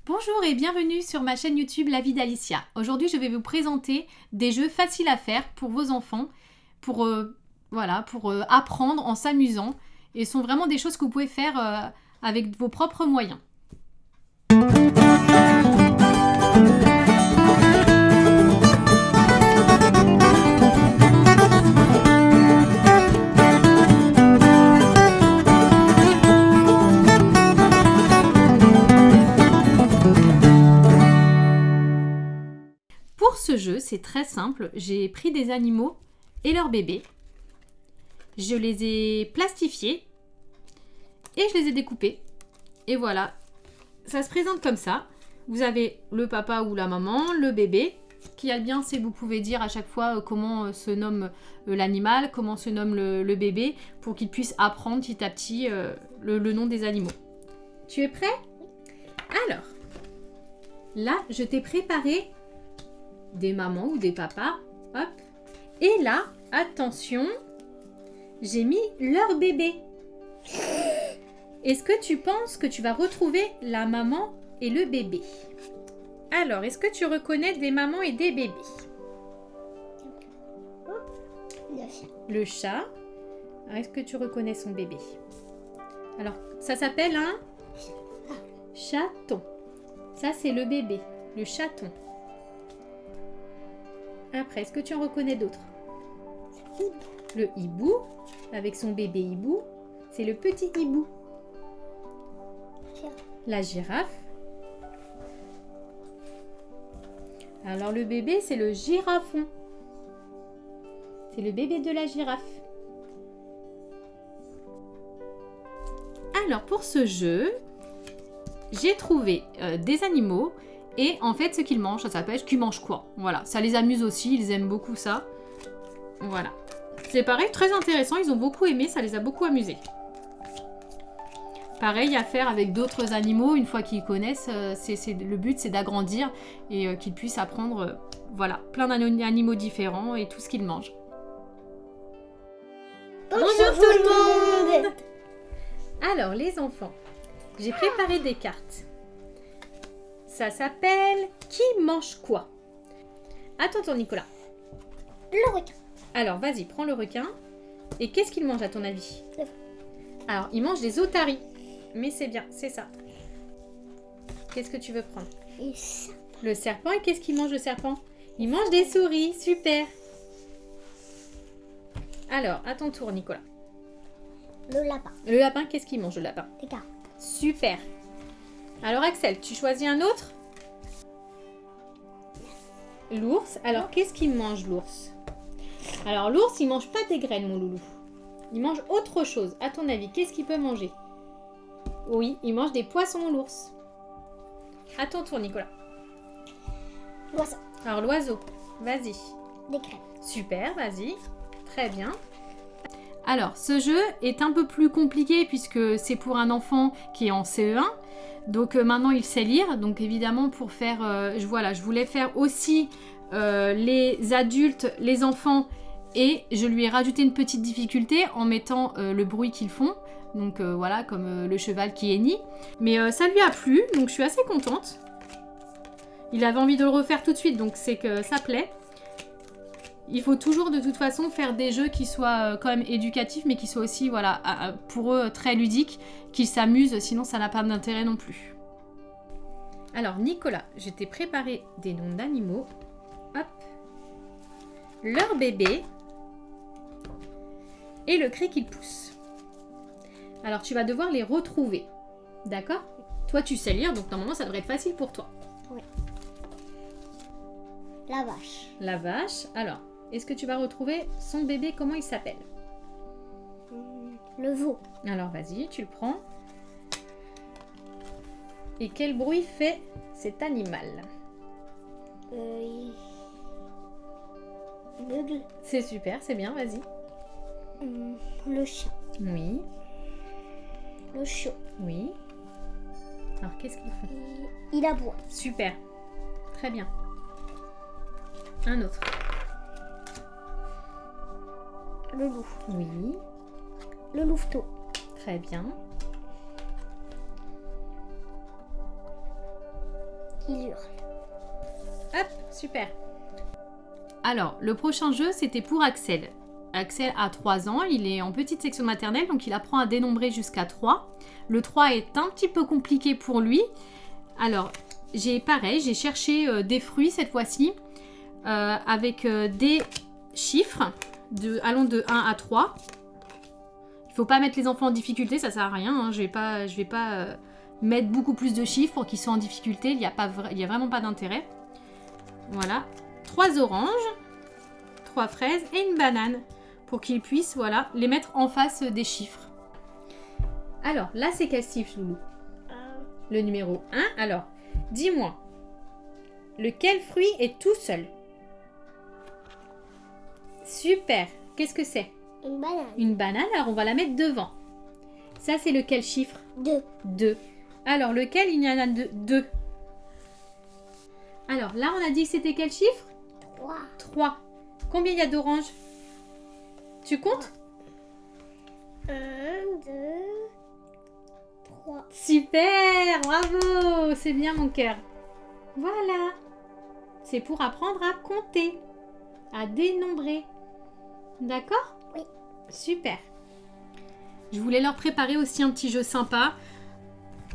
Bonjour et bienvenue sur ma chaîne YouTube La vie d'Alicia. Aujourd'hui, je vais vous présenter des jeux faciles à faire pour vos enfants, pour apprendre en s'amusant. Et ce sont vraiment des choses que vous pouvez faire avec vos propres moyens. Pour ce jeu, c'est très simple. J'ai pris des animaux et leurs bébés. Je les ai plastifiés et je les ai découpés. Et voilà, ça se présente comme ça. Vous avez le papa ou la maman, le bébé. Ce qui est bien, c'est que vous pouvez dire à chaque fois comment se nomme l'animal, comment se nomme le bébé, pour qu'ils puissent apprendre petit à petit le nom des animaux. Tu es prêt? Alors, là, je t'ai préparé des mamans ou des papas. Hop. Et là, attention, j'ai mis leur bébé. Est-ce que tu penses que tu vas retrouver la maman et le bébé? Alors, est-ce que tu reconnais des mamans et des bébés? Le chat. Le chat. Alors, est-ce que tu reconnais son bébé? Alors, ça s'appelle un chaton. Ça, c'est le bébé, le chaton. Après, est-ce que tu en reconnais d'autres? Le hibou, avec son bébé hibou, c'est le petit hibou. La girafe. Alors le bébé, c'est le girafon. C'est le bébé de la girafe. Alors pour ce jeu, j'ai trouvé des animaux. Et en fait, ce qu'ils mangent, ça s'appelle qui mange quoi. Voilà, ça les amuse aussi, ils aiment beaucoup ça. Voilà. C'est pareil, très intéressant, ils ont beaucoup aimé, ça les a beaucoup amusés. Pareil à faire avec d'autres animaux, une fois qu'ils connaissent, le but c'est d'agrandir et qu'ils puissent apprendre voilà, plein d'animaux différents et tout ce qu'ils mangent. Bonjour tout le monde. Alors les enfants, j'ai préparé des cartes. Ça s'appelle Qui mange quoi? Attends, Nicolas. Le requin. Alors, vas-y, prends le requin. Et qu'est-ce qu'il mange à ton avis? Le veau. Alors, il mange des otaries. Mais c'est bien, c'est ça. Qu'est-ce que tu veux prendre? Le serpent. Et qu'est-ce qu'il mange le serpent? Il mange des souris. Super. Alors, à ton tour, Nicolas. Le lapin. Le lapin, qu'est-ce qu'il mange le lapin? Des carottes. Super. Alors Axel, tu choisis un autre? L'ours. Alors qu'est-ce qu'il mange l'ours? Alors l'ours, il mange pas des graines, mon loulou. Il mange autre chose. À ton avis, qu'est-ce qu'il peut manger? Oui, il mange des poissons, l'ours. À ton tour, Nicolas. L'oiseau. Alors l'oiseau, vas-y. Des graines. Super, vas-y. Très bien. Alors, ce jeu est un peu plus compliqué puisque c'est pour un enfant qui est en CE1. Donc maintenant il sait lire, donc évidemment pour faire, je voulais faire aussi les adultes, les enfants, et je lui ai rajouté une petite difficulté en mettant le bruit qu'ils font, donc voilà, comme le cheval qui hennit. Mais ça lui a plu, donc je suis assez contente. Il avait envie de le refaire tout de suite, donc c'est que ça plaît. Il faut toujours de toute façon faire des jeux qui soient quand même éducatifs, mais qui soient aussi, voilà, pour eux très ludiques, qu'ils s'amusent, sinon ça n'a pas d'intérêt non plus. Alors Nicolas, je t'ai préparé des noms d'animaux. Hop. Leur bébé et le cri qu'ils poussent. Alors tu vas devoir les retrouver. D'accord? Toi tu sais lire, donc normalement ça devrait être facile pour toi. Oui. La vache. La vache. Alors, est-ce que tu vas retrouver son bébé? Comment il s'appelle? Le veau. Alors vas-y, tu le prends. Et quel bruit fait cet animal? Il bugle. C'est super, c'est bien, vas-y. Le chat. Oui, Le chiot. oui. Alors qu'est-ce qu'il fait? Il aboie. Super, très bien. Un autre. Le loup. Oui, Le louveteau. très bien. Il hurle. Hop, super. Alors, le prochain jeu, c'était pour Axel. Axel a 3 ans, il est en petite section maternelle, donc il apprend à dénombrer jusqu'à 3. Le 3 est un petit peu compliqué pour lui. Alors, j'ai cherché des fruits cette fois-ci, avec des chiffres, allant de 1 à 3. Il faut pas mettre les enfants en difficulté, ça sert à rien. Hein. Je vais pas mettre beaucoup plus de chiffres pour qu'ils soient en difficulté. Il y a vraiment pas d'intérêt. Voilà. 3 oranges, 3 fraises et une banane. Pour qu'ils puissent, voilà, les mettre en face des chiffres. Alors, là, c'est quel chiffre, Loulou? Le numéro 1. Alors, dis-moi, lequel fruit est tout seul? Super. Qu'est-ce que c'est? Une banane. Une banane, alors on va la mettre devant. Ça, c'est lequel chiffre? 2. 2. Alors, lequel il y en a 2? Alors, là, on a dit que c'était quel chiffre? 3. 3. Combien il y a d'oranges? Tu comptes? 1, 2, 3. Super, bravo, c'est bien mon cœur. Voilà, c'est pour apprendre à compter, à dénombrer. D'accord? Oui. Super. Je voulais leur préparer aussi un petit jeu sympa.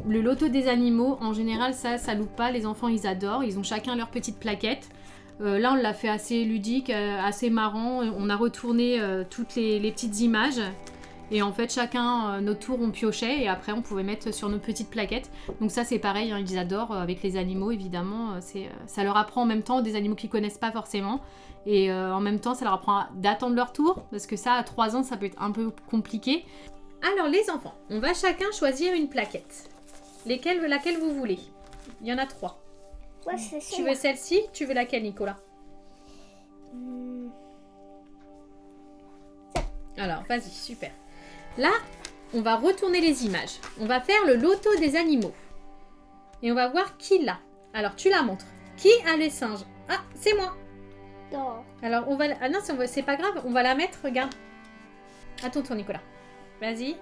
Le loto des animaux, en général, ça loupe pas. Les enfants, ils adorent. Ils ont chacun leur petite plaquette. Là, on l'a fait assez ludique, assez marrant. On a retourné toutes les petites images. Et en fait, chacun, notre tour, on piochait. Et après, on pouvait mettre sur nos petites plaquettes. Donc ça, c'est pareil. Hein, ils adorent avec les animaux, évidemment. Ça leur apprend en même temps des animaux qu'ils connaissent pas forcément. Et en même temps, ça leur apprend d'attendre leur tour. Parce que ça, à 3 ans, ça peut être un peu compliqué. Alors, les enfants, on va chacun choisir une plaquette. Laquelle vous voulez? Il y en a 3. Ouais, c'est Tu veux celle-ci? Tu veux laquelle, Nicolas? Alors, vas-y, super. Là, on va retourner les images. On va faire le loto des animaux. Et on va voir qui l'a. Alors, tu la montres. Qui a les singes? Ah, c'est moi. Non. Alors, on va... Ah non, c'est pas grave. On va la mettre, regarde. À ton tour, Nicolas. Vas-y.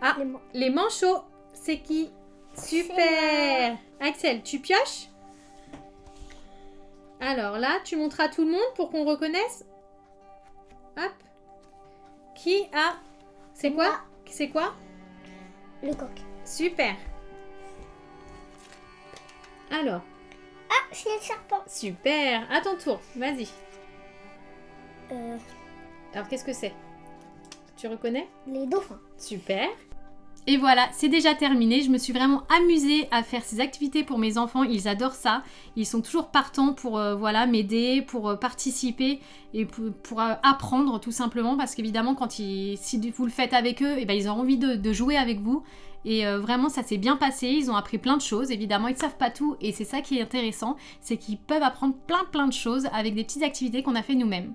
Ah, les manchots. C'est qui? Super. Axel, tu pioches? Alors là, tu montres à tout le monde pour qu'on reconnaisse. Hop. Qui a... C'est quoi? Moi. C'est quoi? Le coq. Super. Alors. Ah, c'est le serpent. Super. À ton tour. Vas-y. Euh, Alors, qu'est-ce que c'est? Tu reconnais? les dauphins. Super. Et voilà, c'est déjà terminé. Je me suis vraiment amusée à faire ces activités pour mes enfants. Ils adorent ça. Ils sont toujours partants pour voilà, m'aider, pour participer et pour apprendre tout simplement. Parce qu'évidemment, si vous le faites avec eux, eh ben, ils ont envie de jouer avec vous. Et vraiment, ça s'est bien passé. Ils ont appris plein de choses. Évidemment, ils ne savent pas tout. Et c'est ça qui est intéressant. C'est qu'ils peuvent apprendre plein de choses avec des petites activités qu'on a fait nous-mêmes.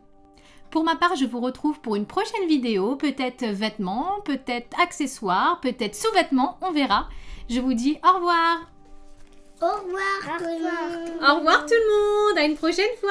Pour ma part, je vous retrouve pour une prochaine vidéo, peut-être vêtements, peut-être accessoires, peut-être sous-vêtements, on verra. Je vous dis au revoir. Au revoir. Au revoir tout le monde, à une prochaine fois.